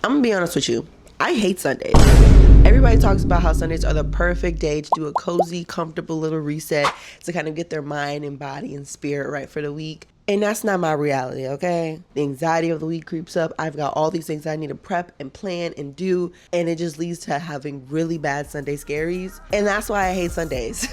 I'm gonna be honest with you. I hate Sundays. Everybody talks about how Sundays are the perfect day to do a cozy, comfortable little reset to kind of get their mind and body and spirit right for the week. And that's not my reality, okay? The anxiety of the week creeps up. I've got all these things I need to prep and plan and do, and it just leads to having really bad Sunday scaries. And that's why I hate Sundays.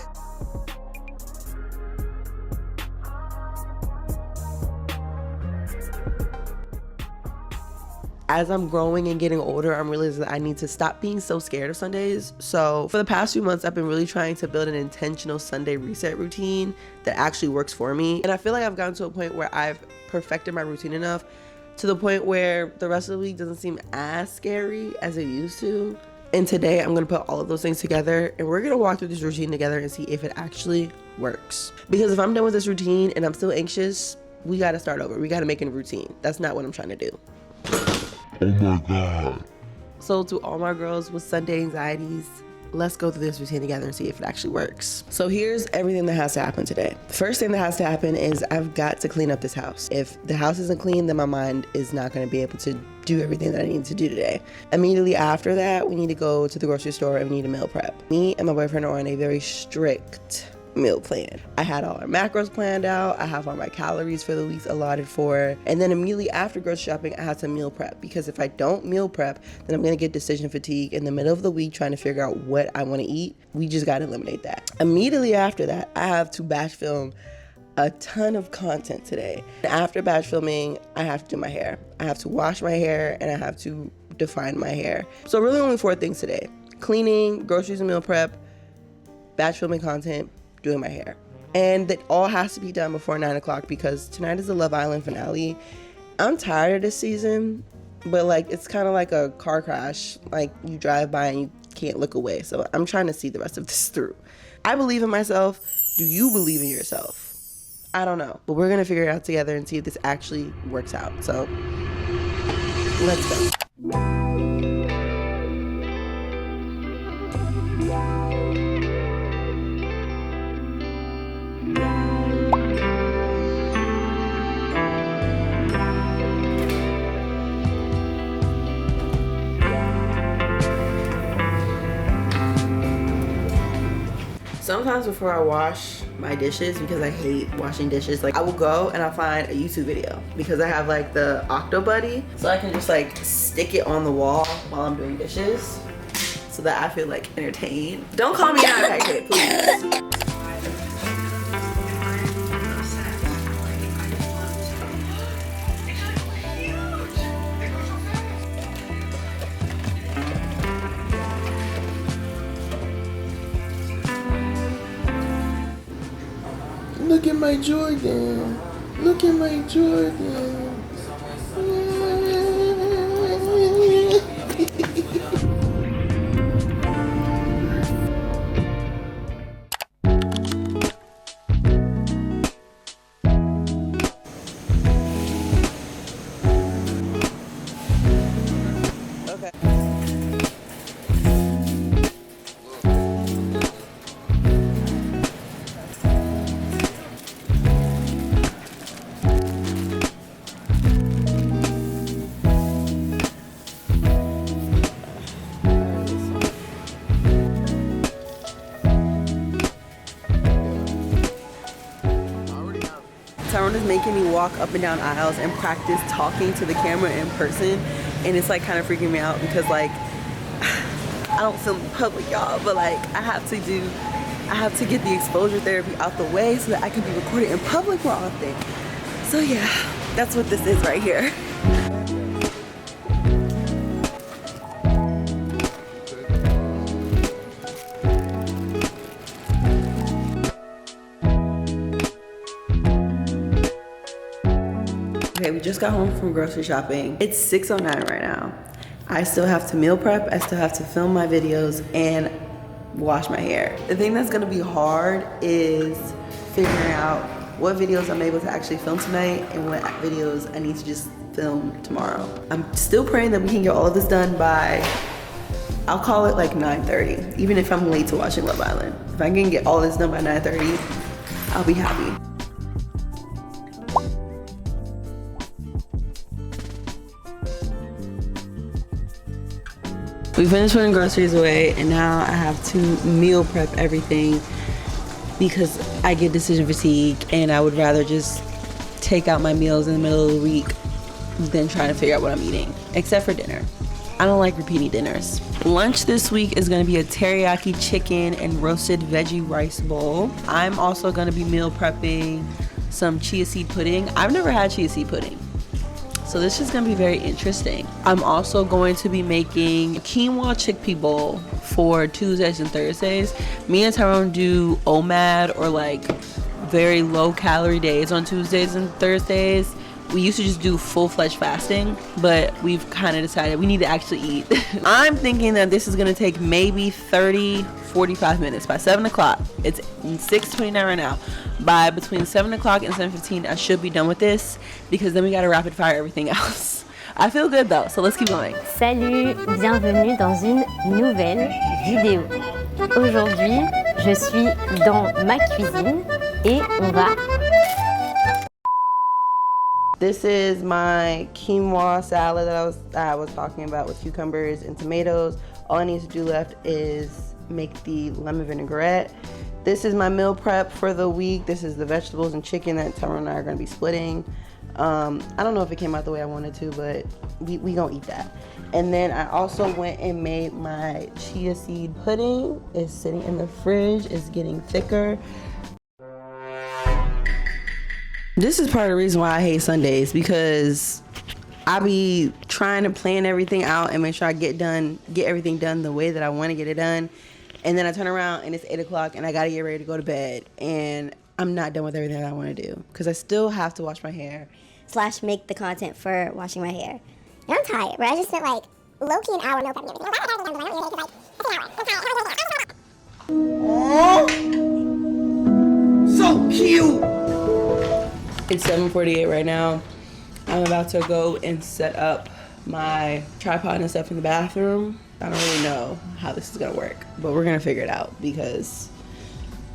As I'm growing and getting older, I'm realizing that I need to stop being so scared of Sundays. So for the past few months, I've been really trying to build an intentional Sunday reset routine that actually works for me. And I feel like I've gotten to a point where I've perfected my routine enough to the point where the rest of the week doesn't seem as scary as it used to. And today I'm gonna put all of those things together and we're gonna walk through this routine together and see if it actually works. Because if I'm done with this routine and I'm still anxious, we gotta start over. We gotta make it a routine. That's not what I'm trying to do. Oh my God. So to all my girls with Sunday anxieties, let's go through this routine together and see if it actually works. So here's everything that has to happen today. The first thing that has to happen is I've got to clean up this house. If the house isn't clean, then my mind is not going to be able to do everything that I need to do today. Immediately after that, we need to go to the grocery store and we need to meal prep. Me and my boyfriend are on a very strict meal plan. I had all our macros planned out. I have all my calories for the weeks allotted for. And then immediately after grocery shopping, I had to meal prep, because if I don't meal prep, then I'm gonna get decision fatigue in the middle of the week trying to figure out what I wanna eat. We just gotta eliminate that. Immediately after that, I have to batch film a ton of content today. After batch filming, I have to do my hair. I have to wash my hair and I have to define my hair. So really only 4 things today: cleaning, groceries and meal prep, batch filming content, doing my hair. And that all has to be done before 9 o'clock because tonight is the Love Island finale. I'm tired of this season, but like it's kind of like a car crash. Like you drive by and you can't look away. So I'm trying to see the rest of this through. I believe in myself. Do you believe in yourself? I don't know, but we're gonna figure it out together and see if this actually works out. So let's go. Sometimes before I wash my dishes, because I hate washing dishes, like I will go and I'll find a YouTube video because I have like the Octo Buddy, so I can just like stick it on the wall while I'm doing dishes so that I feel like entertained. Don't call me an iPad kid, please. Look at my Jordan. Look at my Jordan. Tyrone is making me walk up and down aisles and practice talking to the camera in person, and it's like kind of freaking me out because like I don't film in public, y'all, but like I have to get the exposure therapy out the way so that I can be recorded in public more often. So yeah, that's what this is right here. Okay, we just got home from grocery shopping. It's 6:09 right now. I still have to meal prep, I still have to film my videos and wash my hair. The thing that's gonna be hard is figuring out what videos I'm able to actually film tonight and what videos I need to just film tomorrow. I'm still praying that we can get all of this done by, I'll call it like 9:30, even if I'm late to watching Love Island. If I can get all this done by 9:30, I'll be happy. We finished putting groceries away, and now I have to meal prep everything because I get decision fatigue, and I would rather just take out my meals in the middle of the week than trying to figure out what I'm eating, except for dinner. I don't like repeating dinners. Lunch this week is gonna be a teriyaki chicken and roasted veggie rice bowl. I'm also gonna be meal prepping some chia seed pudding. I've never had chia seed pudding, so this is gonna be very interesting. I'm also going to be making quinoa chickpea bowl for Tuesdays and Thursdays. Me and Tyrone do OMAD, or like very low calorie days, on Tuesdays and Thursdays. We used to just do full-fledged fasting, but we've kind of decided we need to actually eat. I'm thinking that this is gonna take maybe 30-45 minutes. By 7 o'clock, it's 6:29 right now. By between 7 o'clock and 7:15, I should be done with this, because then we gotta rapid fire everything else. I feel good though, so let's keep going. Salut, bienvenue dans une nouvelle vidéo. Aujourd'hui, je suis dans ma cuisine et on va... This is my quinoa salad that I was talking about, with cucumbers and tomatoes. All I need to do left is make the lemon vinaigrette. This is my meal prep for the week. This is the vegetables and chicken that Tyrone and I are going to be splitting. I don't know if it came out the way I wanted to, but we gonna eat that. And then I also went and made my chia seed pudding. It's sitting in the fridge. It's getting thicker. This is part of the reason why I hate Sundays, because I be trying to plan everything out and make sure I get everything done the way that I want to get it done. And then I turn around and it's 8 o'clock and I gotta get ready to go to bed, and I'm not done with everything that I want to do, because I still have to wash my hair. / make the content for washing my hair. And I'm tired, but I just spent like low-key an hour meal prepping everything. So cute. It's 7:48 right now. I'm about to go and set up my tripod and stuff in the bathroom. I don't really know how this is gonna work, but we're gonna figure it out, because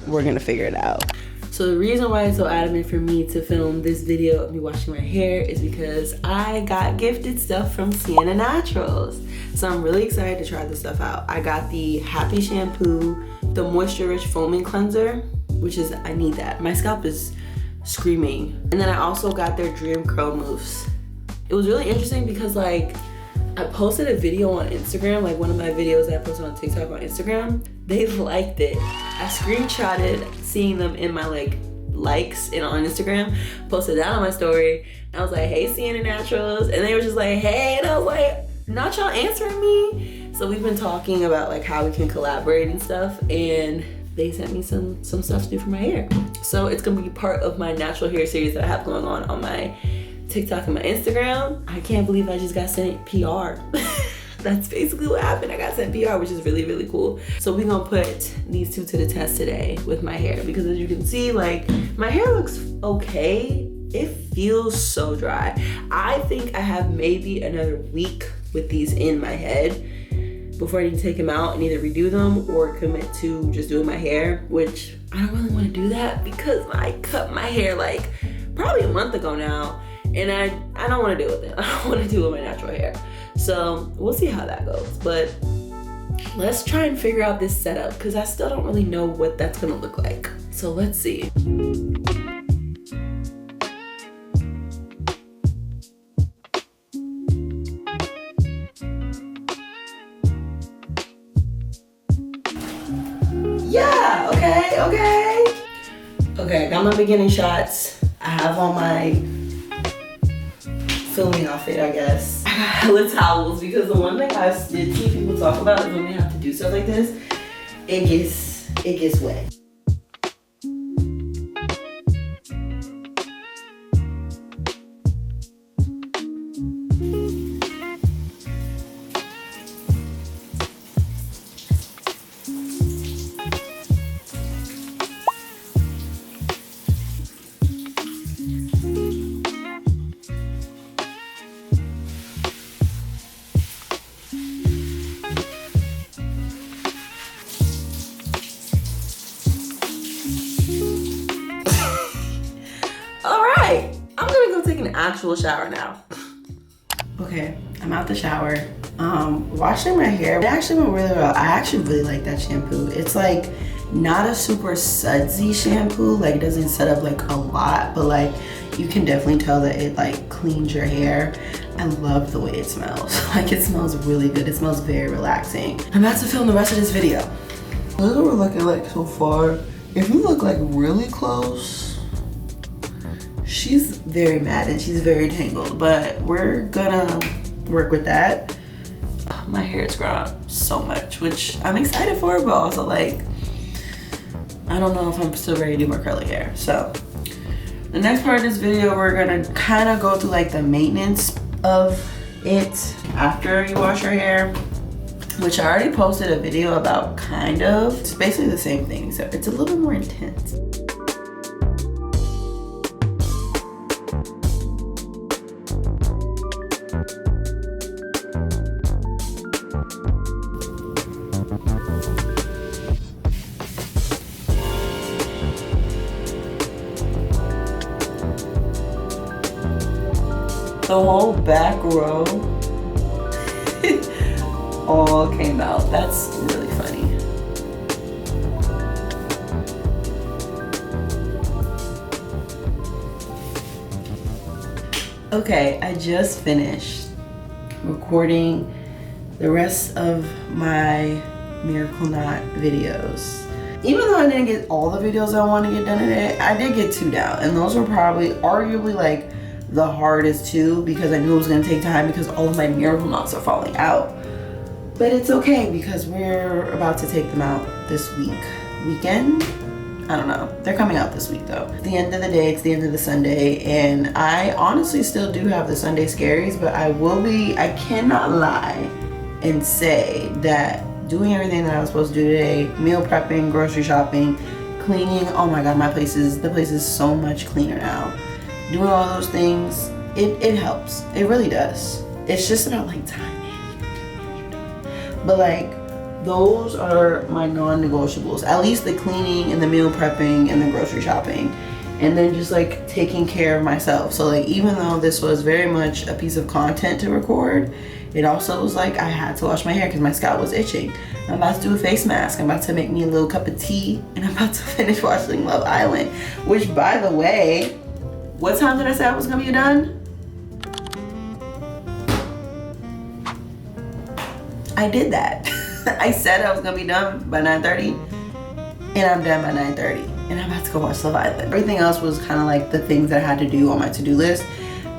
we're gonna figure it out. So the reason why it's so adamant for me to film this video of me washing my hair is because I got gifted stuff from Sienna Naturals. So I'm really excited to try this stuff out. I got the Happy Shampoo, the Moisture Rich Foaming Cleanser, which is, I need that. My scalp is screaming. And then I also got their Dream Curl Mousse. It was really interesting because like I posted a video on Instagram, like one of my videos that I posted on TikTok on Instagram. They liked it. I screenshotted seeing them in my likes and on Instagram, posted that on my story. And I was like, hey, Sienna Naturals. And they were just like, hey, and I was like, not y'all answering me. So we've been talking about like how we can collaborate and stuff, and they sent me some stuff to do for my hair. So it's gonna be part of my natural hair series that I have going on my TikTok and my Instagram. I can't believe I just got sent PR. That's basically what happened. I got sent PR, which is really, really cool. So we're gonna put these two to the test today with my hair, because as you can see, like my hair looks okay. It feels so dry. I think I have maybe another week with these in my head before I need to take them out and either redo them or commit to just doing my hair, which I don't really want to do that because I cut my hair like probably a month ago now, and I don't want to deal with it. I don't want to deal with my natural hair. So we'll see how that goes. But let's try and figure out this setup, because I still don't really know what that's gonna look like. So let's see. Yeah, okay, I got my beginning shots. I have on my filming outfit, I guess. I got hella towels, because the one thing I did see people talk about is when they have to do stuff like this, it gets wet. Actual shower now. Okay, I'm out the shower. Washing my hair, it actually went really well. I actually really like that shampoo. It's like not a super sudsy shampoo, like it doesn't set up like a lot, but like you can definitely tell that it like cleans your hair. I love the way it smells. Like it smells really good. It smells very relaxing. I'm about to film the rest of this video. Look what we're looking like so far. If you look like really close, she's very mad and she's very tangled, but we're gonna work with that. Oh, my hair is grown so much, which I'm excited for, but also like, I don't know if I'm still ready to do more curly hair. So the next part of this video, we're gonna kind of go through like the maintenance of it after you wash your hair, which I already posted a video about kind of. It's basically the same thing, except it's a little more intense. The whole back row all came out. That's really funny. Okay, I just finished recording the rest of my Miracle Knot videos. Even though I didn't get all the videos I wanted to get done today, I did get 2 down, and those were probably arguably like the hardest 2 because I knew it was gonna take time because all of my Miracle Knots are falling out. But it's okay because we're about to take them out this weekend. I don't know. They're coming out this week though. At the end of the day, it's the end of the Sunday, and I honestly still do have the Sunday scaries, but I cannot lie and say that doing everything that I was supposed to do today, meal prepping, grocery shopping, cleaning, oh my God, the place is so much cleaner now. Doing all those things, it helps. It really does. It's just about like time management. But like, those are my non-negotiables. At least the cleaning and the meal prepping and the grocery shopping. And then just like taking care of myself. So like, even though this was very much a piece of content to record, it also was like I had to wash my hair because my scalp was itching. I'm about to do a face mask. I'm about to make me a little cup of tea. And I'm about to finish watching Love Island. Which, by the way, what time did I say I was gonna be done? I did that. I said I was gonna be done by 9:30, and I'm done by 9:30, and I'm about to go watch Love Island. Everything else was kind of like the things that I had to do on my to-do list,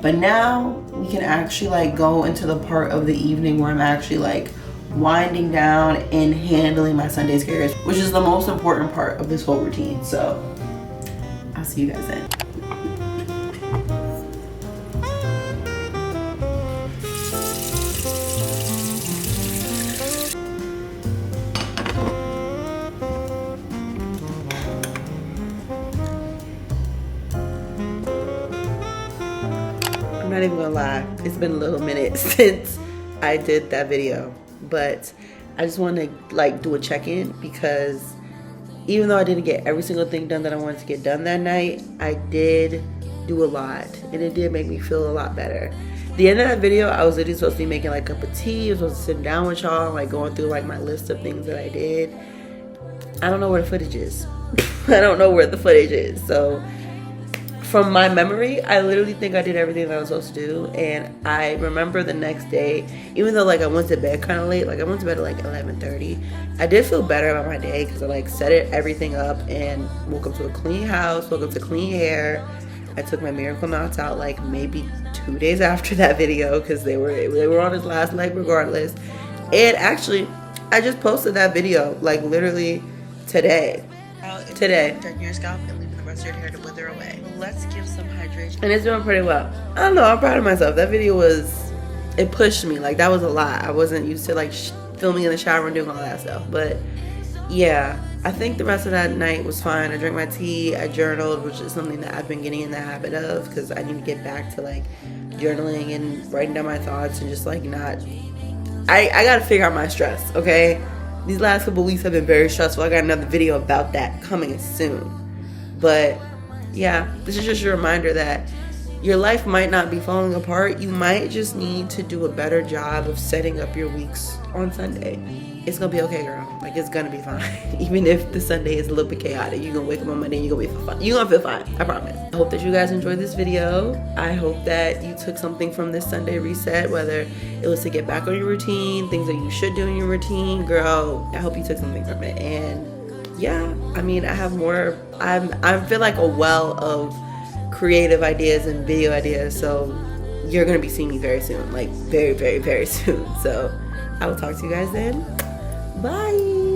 but now we can actually like go into the part of the evening where I'm actually like winding down and handling my Sunday scares, which is the most important part of this whole routine. So I'll see you guys then. I'm not even gonna lie, it's been a little minute since I did that video, but I just want to like do a check-in because even though I didn't get every single thing done that I wanted to get done that night, I did do a lot, and it did make me feel a lot better. The end of that video, I was literally supposed to be making like a cup of tea. I was supposed to sit down with y'all and like going through like my list of things that I did. I don't know where the footage is. I don't know where the footage is. So from my memory, I literally think I did everything that I was supposed to do. And I remember the next day, even though like I went to bed kind of late, like I went to bed at like 11:30, I did feel better about my day because I like set everything up and woke up to a clean house, woke up to clean hair. I took my Miracle Knots out like maybe 2 days after that video because they were on his last leg regardless. And actually, I just posted that video like literally today. Darken your scalp and leave the rest of your hair to wither away. Let's give some hydration. And it's doing pretty well. I don't know, I'm proud of myself. That video it pushed me. Like that was a lot. I wasn't used to like filming in the shower and doing all that stuff. But yeah, I think the rest of that night was fine. I drank my tea, I journaled, which is something that I've been getting in the habit of because I need to get back to like journaling and writing down my thoughts and just like not, I gotta figure out my stress, okay? These last couple weeks have been very stressful. I got another video about that coming soon. But yeah, this is just a reminder that Your life might not be falling apart. You might just need to do a better job of setting up your weeks on Sunday. It's gonna be okay, girl. Like, it's gonna be fine. Even if the Sunday is a little bit chaotic, you're gonna wake up on Monday and you're gonna be fine. You're gonna feel fine, I promise. I hope that you guys enjoyed this video. I hope that you took something from this Sunday reset, whether it was to get back on your routine, things that you should do in your routine. Girl, I hope you took something from it. And yeah, I mean, I have more. I feel like a well of creative ideas and video ideas, so you're gonna be seeing me very soon, like very, very, very soon. So I will talk to you guys then. Bye.